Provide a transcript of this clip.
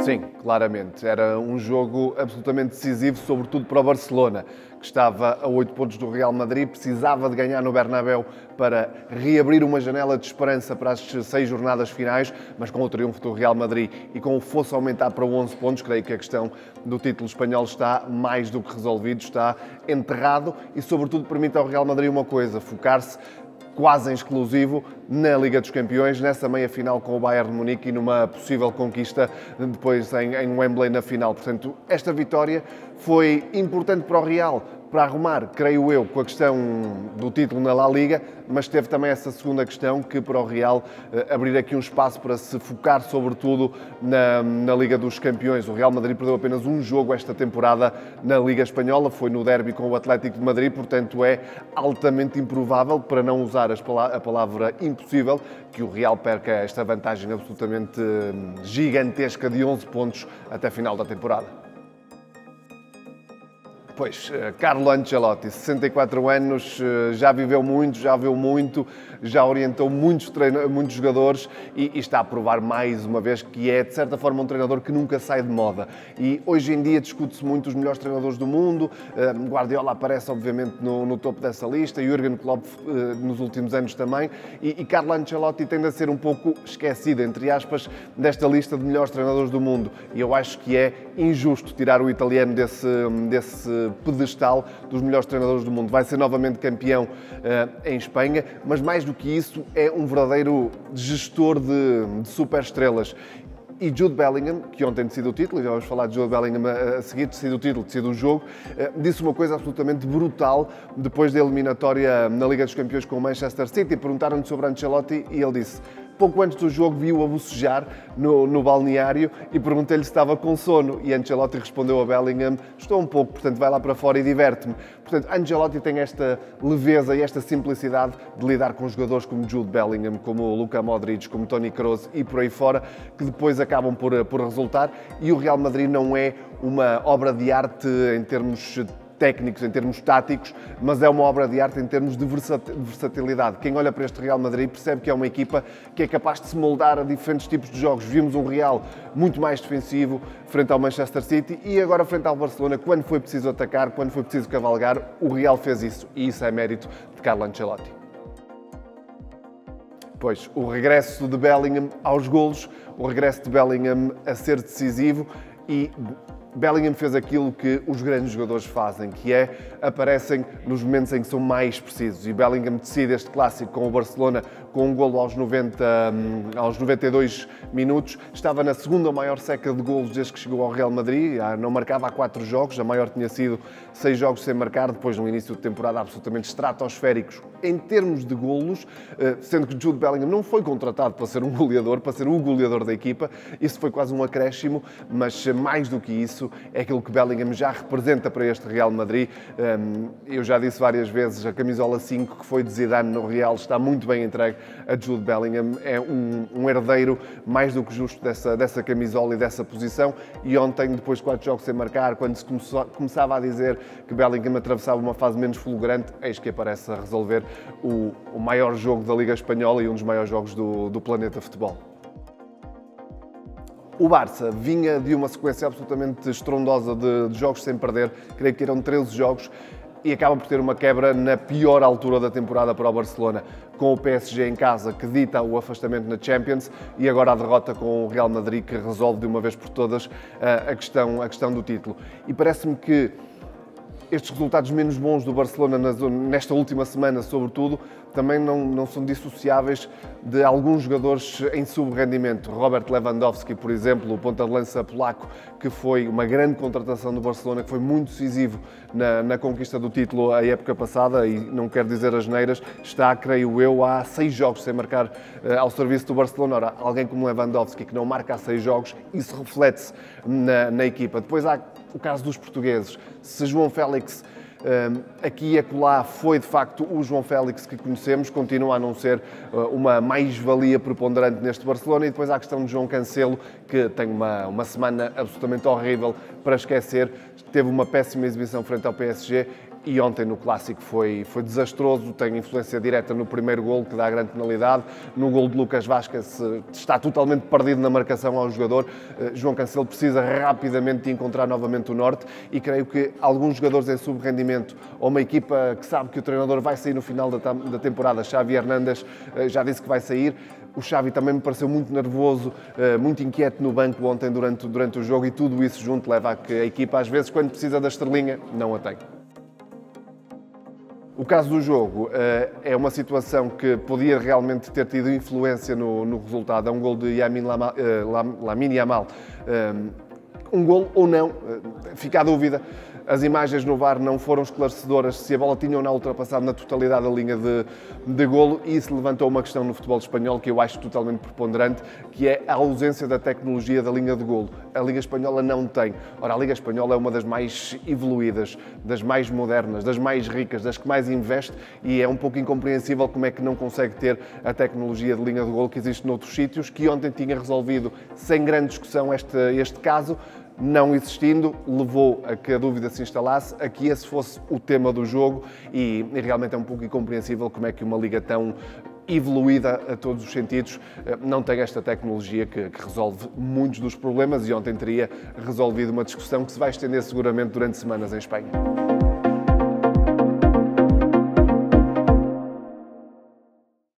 Sim, claramente. Era um jogo absolutamente decisivo, sobretudo para o Barcelona, que estava a 8 pontos do Real Madrid, precisava de ganhar no Bernabéu para reabrir uma janela de esperança para as 6 jornadas finais, mas com o triunfo do Real Madrid e com o fosso aumentar para 11 pontos, creio que a questão do título espanhol está mais do que resolvido, está enterrado e, sobretudo, permite ao Real Madrid uma coisa, focar-se quase em exclusivo na Liga dos Campeões, nessa meia-final com o Bayern de Munique e numa possível conquista depois em Wembley na final. Portanto, esta vitória foi importante para o Real, para arrumar, creio eu, com a questão do título na La Liga, mas teve também essa segunda questão que para o Real abrir aqui um espaço para se focar sobretudo na Liga dos Campeões. O Real Madrid perdeu apenas um jogo esta temporada na Liga Espanhola, foi no derby com o Atlético de Madrid, portanto é altamente improvável, para não usar a palavra impossível, que o Real perca esta vantagem absolutamente gigantesca de 11 pontos até a final da temporada. Pois, Carlo Ancelotti, 64 anos, já viveu muito, já viu muito, já orientou muitos jogadores e está a provar mais uma vez que é, de certa forma, um treinador que nunca sai de moda. E hoje em dia discute-se muito os melhores treinadores do mundo, Guardiola aparece, obviamente, no topo dessa lista, Jürgen Klopp nos últimos anos também, e Carlo Ancelotti tende a ser um pouco esquecido, entre aspas, desta lista de melhores treinadores do mundo. E eu acho que é injusto tirar o italiano desse pedestal dos melhores treinadores do mundo. Vai ser novamente campeão em Espanha, mas mais do que isso, é um verdadeiro gestor de superestrelas. E Jude Bellingham, que ontem decidiu o título, e já vamos falar de Jude Bellingham a seguir, decidiu o título, decidiu o jogo, disse uma coisa absolutamente brutal depois da eliminatória na Liga dos Campeões com o Manchester City. Perguntaram-lhe sobre Ancelotti e ele disse: pouco antes do jogo viu-o a bocejar no balneário e perguntei-lhe se estava com sono. E Ancelotti respondeu a Bellingham: estou um pouco, portanto vai lá para fora e diverte-me. Portanto, Ancelotti tem esta leveza e esta simplicidade de lidar com jogadores como Jude Bellingham, como o Luka Modric, como Toni Kroos e por aí fora, que depois acabam por resultar. E o Real Madrid não é uma obra de arte em termos técnicos, em termos táticos, mas é uma obra de arte em termos de versatilidade. Quem olha para este Real Madrid percebe que é uma equipa que é capaz de se moldar a diferentes tipos de jogos. Vimos um Real muito mais defensivo frente ao Manchester City e agora frente ao Barcelona, quando foi preciso atacar, quando foi preciso cavalgar, o Real fez isso e isso é mérito de Carlo Ancelotti. Pois, o regresso de Bellingham aos golos, o regresso de Bellingham a ser decisivo e Bellingham fez aquilo que os grandes jogadores fazem, que é aparecem nos momentos em que são mais precisos. E Bellingham decide este clássico com o Barcelona com um golo aos 92 minutos. Estava na segunda maior seca de golos desde que chegou ao Real Madrid. Não marcava há 4 jogos, a maior tinha sido 6 jogos sem marcar, depois de um início de temporada absolutamente estratosféricos em termos de golos, sendo que Jude Bellingham não foi contratado para ser um goleador, para ser o goleador da equipa. Isso foi quase um acréscimo, mas mais do que isso, é aquilo que Bellingham já representa para este Real Madrid. Eu já disse várias vezes, a camisola 5 que foi de Zidane no Real está muito bem entregue a Jude Bellingham. É um herdeiro mais do que justo dessa camisola e dessa posição. E ontem, depois de 4 jogos sem marcar, quando se começava a dizer que Bellingham atravessava uma fase menos fulgurante, eis que aparece a resolver o maior jogo da Liga Espanhola e um dos maiores jogos do planeta futebol. O Barça vinha de uma sequência absolutamente estrondosa de jogos sem perder, creio que eram 13 jogos, e acaba por ter uma quebra na pior altura da temporada para o Barcelona, com o PSG em casa, que dita o afastamento na Champions, e agora a derrota com o Real Madrid, que resolve de uma vez por todas a questão do título. E parece-me que estes resultados menos bons do Barcelona nesta última semana, sobretudo, também não são dissociáveis de alguns jogadores em subrendimento. Robert Lewandowski, por exemplo, o ponta de lança polaco, que foi uma grande contratação do Barcelona, que foi muito decisivo na conquista do título a época passada, e não quero dizer asneiras, está, creio eu, há 6 jogos sem marcar ao serviço do Barcelona. Ora, alguém como Lewandowski, que não marca há 6 jogos, isso reflete-se na equipa. Depois há o caso dos portugueses. Se João Félix aqui e acolá foi de facto o João Félix que conhecemos, continua a não ser uma mais-valia preponderante neste Barcelona. E depois há a questão de João Cancelo, que tem uma semana absolutamente horrível para esquecer. Teve uma péssima exibição frente ao PSG e ontem no Clássico foi desastroso, tem influência direta no primeiro golo, que dá a grande penalidade, no golo de Lucas Vázquez está totalmente perdido na marcação ao jogador. João Cancelo precisa rapidamente de encontrar novamente o norte e creio que alguns jogadores em sub-rendimento ou uma equipa que sabe que o treinador vai sair no final da temporada, Xavi Hernández já disse que vai sair. O Xavi também me pareceu muito nervoso, muito inquieto no banco ontem durante o jogo, e tudo isso junto leva a que a equipa, às vezes, quando precisa da estrelinha, não a tem. O caso do jogo é uma situação que podia realmente ter tido influência no resultado. É um gol de Lamine Yamal. Um gol ou não, fica a dúvida. As imagens no VAR não foram esclarecedoras se a bola tinha ou não ultrapassado na totalidade a linha de golo, e isso levantou uma questão no futebol espanhol que eu acho totalmente preponderante, que é a ausência da tecnologia da linha de golo. A Liga Espanhola não tem. Ora, a Liga Espanhola é uma das mais evoluídas, das mais modernas, das mais ricas, das que mais investe, e é um pouco incompreensível como é que não consegue ter a tecnologia de linha de golo que existe noutros sítios, que ontem tinha resolvido sem grande discussão este caso. Não existindo, levou a que a dúvida se instalasse, a que esse fosse o tema do jogo, e realmente é um pouco incompreensível como é que uma liga tão evoluída a todos os sentidos não tem esta tecnologia que resolve muitos dos problemas, e ontem teria resolvido uma discussão que se vai estender seguramente durante semanas em Espanha.